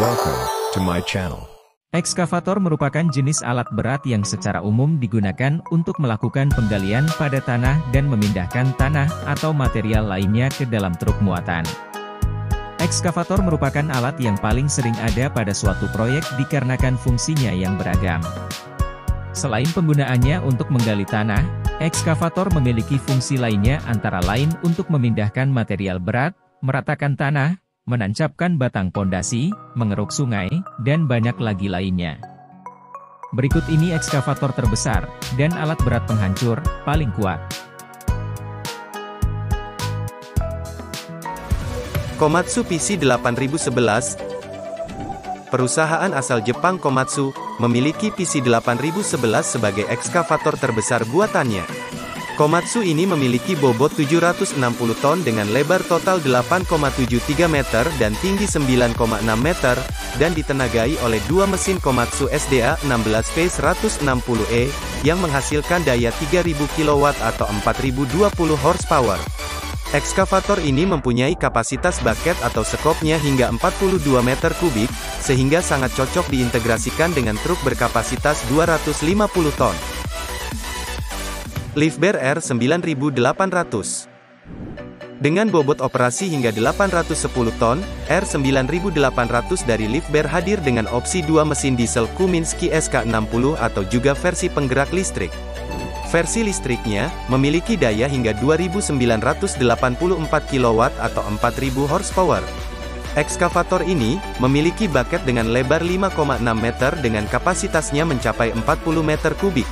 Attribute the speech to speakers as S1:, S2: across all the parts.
S1: Welcome to my channel.
S2: Ekskavator merupakan jenis alat berat yang secara umum digunakan untuk melakukan penggalian pada tanah dan memindahkan tanah atau material lainnya ke dalam truk muatan. Ekskavator merupakan alat yang paling sering ada pada suatu proyek dikarenakan fungsinya yang beragam. Selain penggunaannya untuk menggali tanah, ekskavator memiliki fungsi lainnya antara lain untuk memindahkan material berat, meratakan tanah, menancapkan batang pondasi, mengeruk sungai, dan banyak lagi lainnya. Berikut ini ekskavator terbesar, dan alat berat penghancur, paling kuat.
S3: Komatsu PC8011. Perusahaan asal Jepang Komatsu, memiliki PC8011 sebagai ekskavator terbesar buatannya. Komatsu ini memiliki bobot 760 ton dengan lebar total 8,73 meter dan tinggi 9,6 meter, dan ditenagai oleh dua mesin Komatsu SDA 16V160E, yang menghasilkan daya 3000 kW atau 4020 horsepower. Ekskavator ini mempunyai kapasitas bucket atau sekopnya hingga 42 meter kubik, sehingga sangat cocok diintegrasikan dengan truk berkapasitas 250 ton. Liftbear R9800. Dengan bobot operasi hingga 810 ton, R9800 dari Liftbear hadir dengan opsi dua mesin diesel Kuminski SK60 atau juga versi penggerak listrik. Versi listriknya memiliki daya hingga 2984 kW atau 4000 horsepower. Ekskavator ini memiliki bucket dengan lebar 5,6 meter dengan kapasitasnya mencapai 40 meter kubik.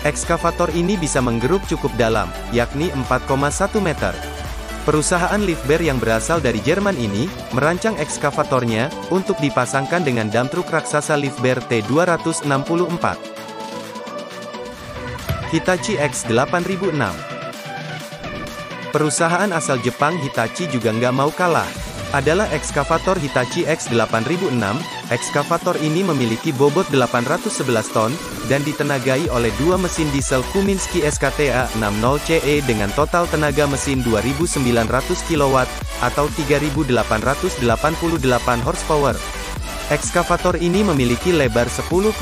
S3: Ekskavator ini bisa menggeruk cukup dalam, yakni 4,1 meter. Perusahaan Liftbear yang berasal dari Jerman ini, merancang ekskavatornya, untuk dipasangkan dengan dump truk raksasa Liftbear T264. Hitachi X8006. Perusahaan asal Jepang Hitachi juga nggak mau kalah. Adalah ekskavator Hitachi X8006, ekskavator ini memiliki bobot 811 ton, dan ditenagai oleh dua mesin diesel Kuminski SKTA60CE dengan total tenaga mesin 2900 kW, atau 3888 horsepower. Ekskavator ini memiliki lebar 10,67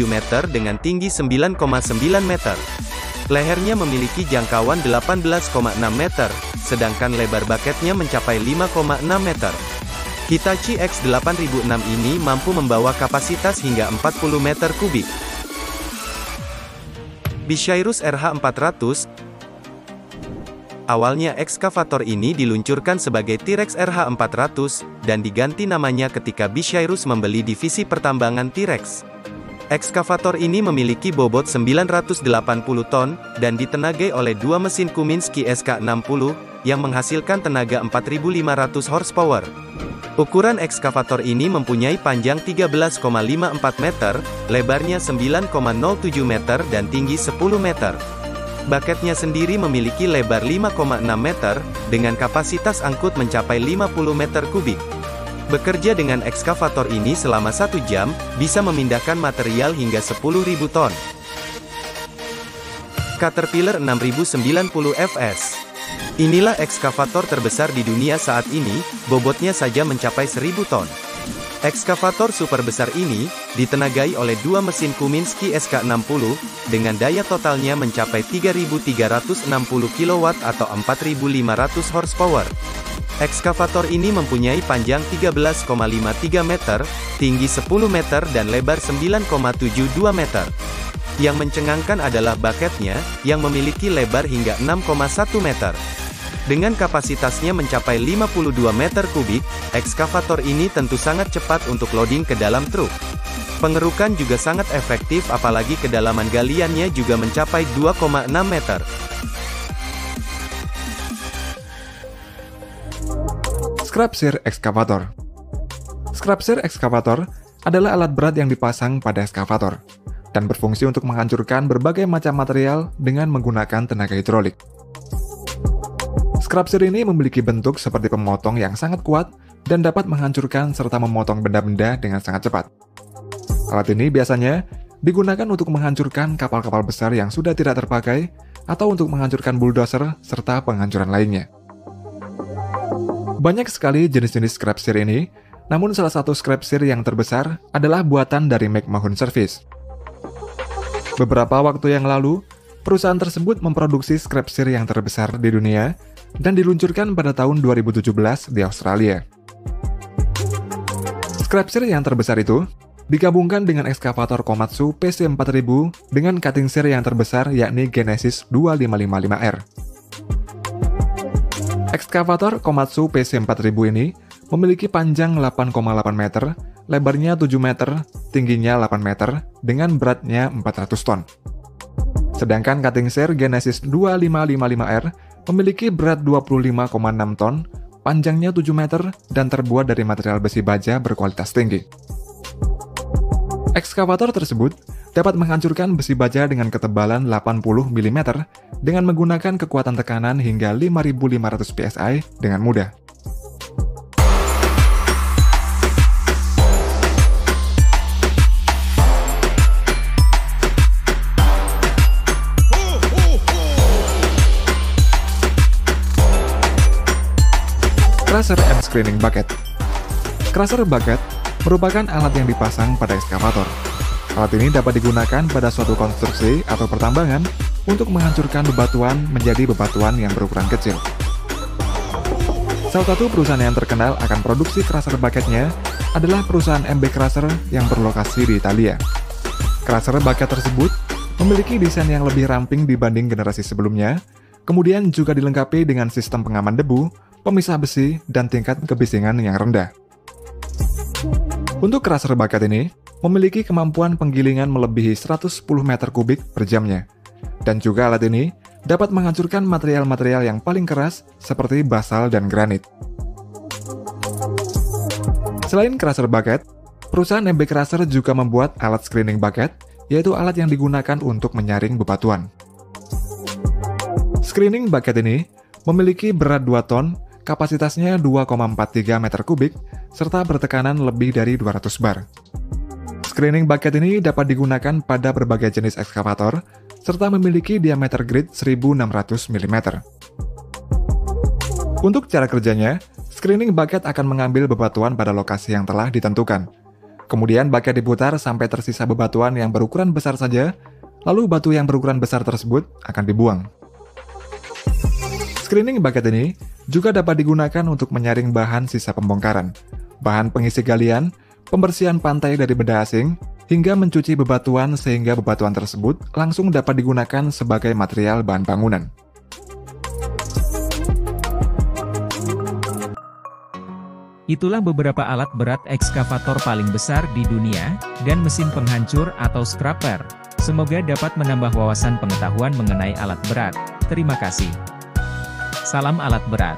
S3: meter dengan tinggi 9,9 meter. Lehernya memiliki jangkauan 18,6 meter, sedangkan lebar bucketnya mencapai 5,6 meter. Hitachi X8006 ini mampu membawa kapasitas hingga 40 meter kubik. Bishairus RH400. Awalnya ekskavator ini diluncurkan sebagai T-Rex RH400, dan diganti namanya ketika Bishairus membeli divisi pertambangan T-Rex. Ekskavator ini memiliki bobot 980 ton, dan ditenagai oleh dua mesin Kuminski SK60, yang menghasilkan tenaga 4500 horsepower. Ukuran ekskavator ini mempunyai panjang 13,54 meter, lebarnya 9,07 meter dan tinggi 10 meter. Bucketnya sendiri memiliki lebar 5,6 meter, dengan kapasitas angkut mencapai 50 meter kubik. Bekerja dengan ekskavator ini selama 1 jam, bisa memindahkan material hingga 10.000 ton. Caterpillar 6090 FS. Inilah ekskavator terbesar di dunia saat ini, bobotnya saja mencapai 1000 ton. Ekskavator super besar ini, ditenagai oleh dua mesin Kuminski SK60, dengan daya totalnya mencapai 3360 kW atau 4500 horsepower. Ekskavator ini mempunyai panjang 13,53 meter, tinggi 10 meter dan lebar 9,72 meter. Yang mencengangkan adalah bucketnya, yang memiliki lebar hingga 6,1 meter. Dengan kapasitasnya mencapai 52 meter kubik, ekskavator ini tentu sangat cepat untuk loading ke dalam truk. Pengerukan juga sangat efektif apalagi kedalaman galiannya juga mencapai 2,6 meter.
S4: Scrapsear Excavator. Scrapsear Excavator adalah alat berat yang dipasang pada ekskavator, dan berfungsi untuk menghancurkan berbagai macam material dengan menggunakan tenaga hidrolik. Scrapsear ini memiliki bentuk seperti pemotong yang sangat kuat, dan dapat menghancurkan serta memotong benda-benda dengan sangat cepat. Alat ini biasanya digunakan untuk menghancurkan kapal-kapal besar yang sudah tidak terpakai, atau untuk menghancurkan bulldozer serta penghancuran lainnya. Banyak sekali jenis-jenis scrapsear ini, Namun salah satu scrap sear yang terbesar adalah buatan dari McMahon Service. Beberapa waktu yang lalu, perusahaan tersebut memproduksi scrap sear yang terbesar di dunia dan diluncurkan pada tahun 2017 di Australia. Scrap sear yang terbesar itu digabungkan dengan ekskavator Komatsu PC4000 dengan cutting sear yang terbesar yakni Genesis 2555R. Ekskavator Komatsu PC4000 ini memiliki panjang 8,8 meter, lebarnya 7 meter, tingginya 8 meter, dengan beratnya 400 ton. Sedangkan cutting sear Genesis 2555R memiliki berat 25,6 ton, panjangnya 7 meter, dan terbuat dari material besi baja berkualitas tinggi. Ekskavator tersebut dapat menghancurkan besi baja dengan ketebalan 80 mm dengan menggunakan kekuatan tekanan hingga 5.500 PSI dengan mudah. Crusher and Screening Bucket. Crusher bucket merupakan alat yang dipasang pada ekskavator. Alat ini dapat digunakan pada suatu konstruksi atau pertambangan untuk menghancurkan bebatuan menjadi bebatuan yang berukuran kecil. Salah satu perusahaan yang terkenal akan produksi crusher bucketnya adalah perusahaan MB Crusher yang berlokasi di Italia. Crusher bucket tersebut memiliki desain yang lebih ramping dibanding generasi sebelumnya, kemudian juga dilengkapi dengan sistem pengaman debu, pemisah besi, dan tingkat kebisingan yang rendah. Untuk crusher bucket ini, memiliki kemampuan penggilingan melebihi 110 meter kubik per jamnya. Dan juga alat ini dapat menghancurkan material-material yang paling keras seperti basal dan granit. Selain crusher bucket, perusahaan MB Crusher juga membuat alat screening bucket, yaitu alat yang digunakan untuk menyaring bebatuan. Screening bucket ini memiliki berat 2 ton, kapasitasnya 2,43 meter kubik, serta bertekanan lebih dari 200 bar. Screening bucket ini dapat digunakan pada berbagai jenis ekskavator, serta memiliki diameter grid 1600 mm. Untuk cara kerjanya, screening bucket akan mengambil bebatuan pada lokasi yang telah ditentukan. Kemudian bucket diputar sampai tersisa bebatuan yang berukuran besar saja, lalu batu yang berukuran besar tersebut akan dibuang. Screening bucket ini juga dapat digunakan untuk menyaring bahan sisa pembongkaran, bahan pengisi galian, pembersihan pantai dari benda asing, hingga mencuci bebatuan sehingga bebatuan tersebut langsung dapat digunakan sebagai material bahan bangunan.
S2: Itulah beberapa alat berat ekskavator paling besar di dunia, dan mesin penghancur atau scraper. Semoga dapat menambah wawasan pengetahuan mengenai alat berat. Terima kasih. Salam alat berat.